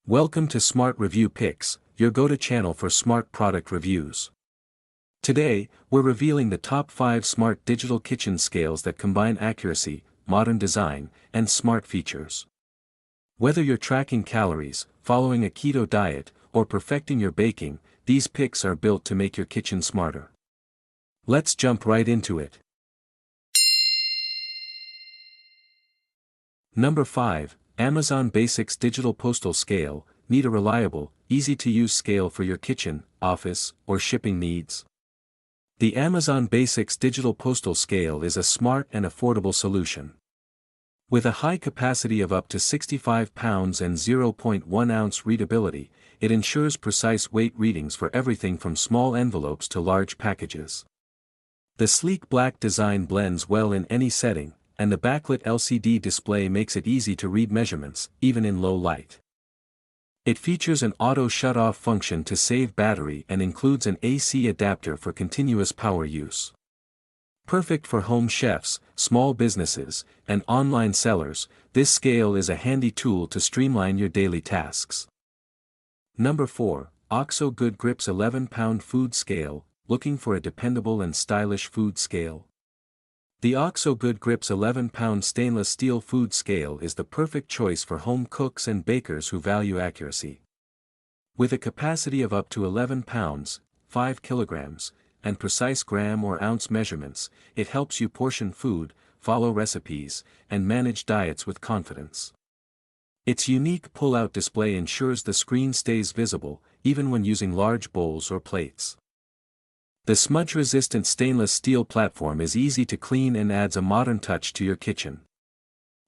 Welcome to Smart Review Picks, your go-to channel for smart product reviews. Today, we're revealing the top 5 smart digital kitchen scales that combine accuracy, modern design, and smart features. Whether you're tracking calories, following a keto diet, or perfecting your baking, these picks are built to make your kitchen smarter. Let's jump right into it. Number 5. Amazon Basics Digital Postal Scale. Need a reliable, easy-to-use scale for your kitchen, office, or shipping needs? The Amazon Basics Digital Postal Scale is a smart and affordable solution. With a high capacity of up to 65 pounds and 0.1 ounce readability, it ensures precise weight readings for everything from small envelopes to large packages. The sleek black design blends well in any setting, and the backlit LCD display makes it easy to read measurements, even in low light. It features an auto shut-off function to save battery and includes an AC adapter for continuous power use. Perfect for home chefs, small businesses, and online sellers, this scale is a handy tool to streamline your daily tasks. Number 4. OXO Good Grips 11-Pound Food Scale. Looking for a dependable and stylish food scale? The OXO Good Grips 11-Pound Stainless Steel Food Scale is the perfect choice for home cooks and bakers who value accuracy. With a capacity of up to 11 pounds, 5 kilograms, and precise gram or ounce measurements, it helps you portion food, follow recipes, and manage diets with confidence. Its unique pull-out display ensures the screen stays visible, even when using large bowls or plates. The smudge-resistant stainless steel platform is easy to clean and adds a modern touch to your kitchen.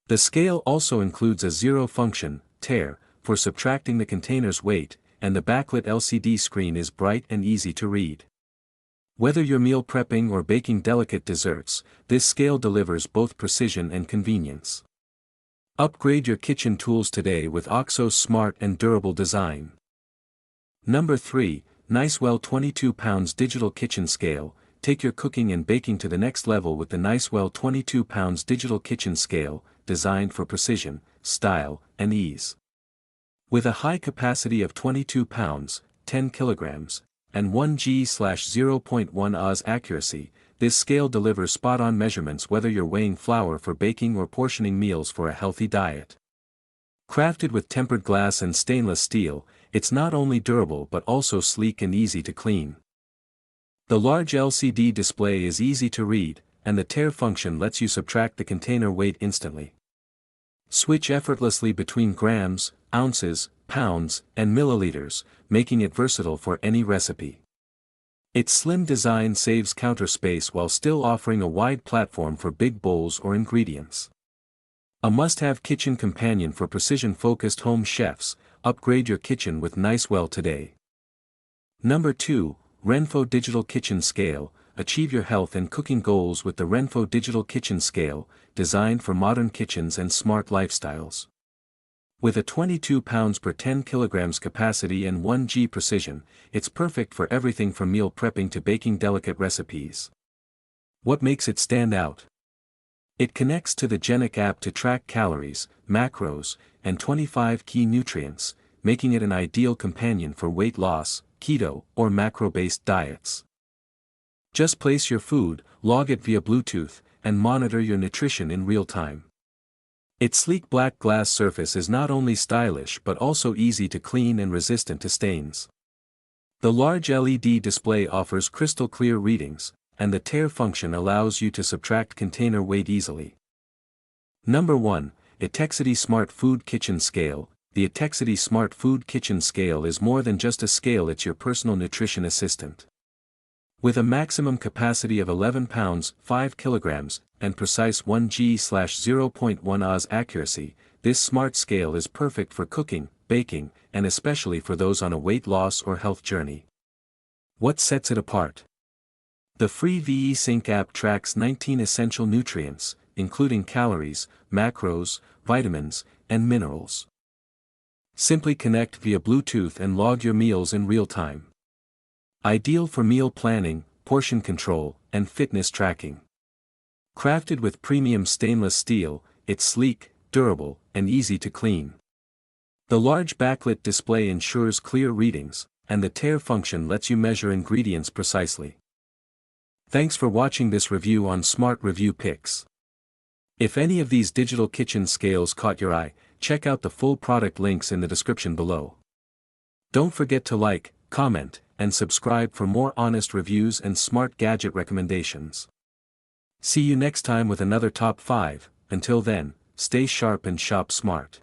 The scale also includes a zero-function, tare, for subtracting the container's weight, and the backlit LCD screen is bright and easy to read. Whether you're meal prepping or baking delicate desserts, this scale delivers both precision and convenience. Upgrade your kitchen tools today with OXO's smart and durable design. Number 3. Nicewell 22 pounds Digital Kitchen Scale. Take your cooking and baking to the next level with the Nicewell 22 pounds Digital Kitchen Scale, designed for precision, style, and ease. With a high capacity of 22 pounds, 10 kilograms, and 1g/0.1 Oz accuracy, this scale delivers spot-on measurements whether you're weighing flour for baking or portioning meals for a healthy diet. Crafted with tempered glass and stainless steel, it's not only durable but also sleek and easy to clean. The large LCD display is easy to read, and the tare function lets you subtract the container weight instantly. Switch effortlessly between grams, ounces, pounds, and milliliters, making it versatile for any recipe. Its slim design saves counter space while still offering a wide platform for big bowls or ingredients. A must-have kitchen companion for precision-focused home chefs. Upgrade your kitchen with Nicewell today. Number 2. Renpho Digital Kitchen Scale. Achieve your health and cooking goals with the Renpho Digital Kitchen Scale, designed for modern kitchens and smart lifestyles. With a 22 pounds per 10 kilograms capacity and 1G precision, it's perfect for everything from meal prepping to baking delicate recipes. What makes it stand out? It connects to the Genic app to track calories, macros, and 25 key nutrients, making it an ideal companion for weight loss, keto, or macro-based diets. Just place your food, log it via Bluetooth, and monitor your nutrition in real time. Its sleek black glass surface is not only stylish but also easy to clean and resistant to stains. The large LED display offers crystal clear readings, and the tare function allows you to subtract container weight easily. Number 1. Etekcity Smart Food Kitchen Scale. The Etekcity Smart Food Kitchen Scale is more than just a scale, it's your personal nutrition assistant. With a maximum capacity of 11 pounds, 5 kilograms, and precise 1g/0.1 Oz accuracy, this smart scale is perfect for cooking, baking, and especially for those on a weight loss or health journey. What sets it apart? The free VE Sync app tracks 19 essential nutrients, including calories, macros, vitamins, and minerals. Simply connect via Bluetooth and log your meals in real time. Ideal for meal planning, portion control, and fitness tracking. Crafted with premium stainless steel, it's sleek, durable, and easy to clean. The large backlit display ensures clear readings, and the tare function lets you measure ingredients precisely. Thanks for watching this review on Smart Review Picks. If any of these digital kitchen scales caught your eye, check out the full product links in the description below. Don't forget to like, comment, and subscribe for more honest reviews and smart gadget recommendations. See you next time with another top 5, until then, stay sharp and shop smart.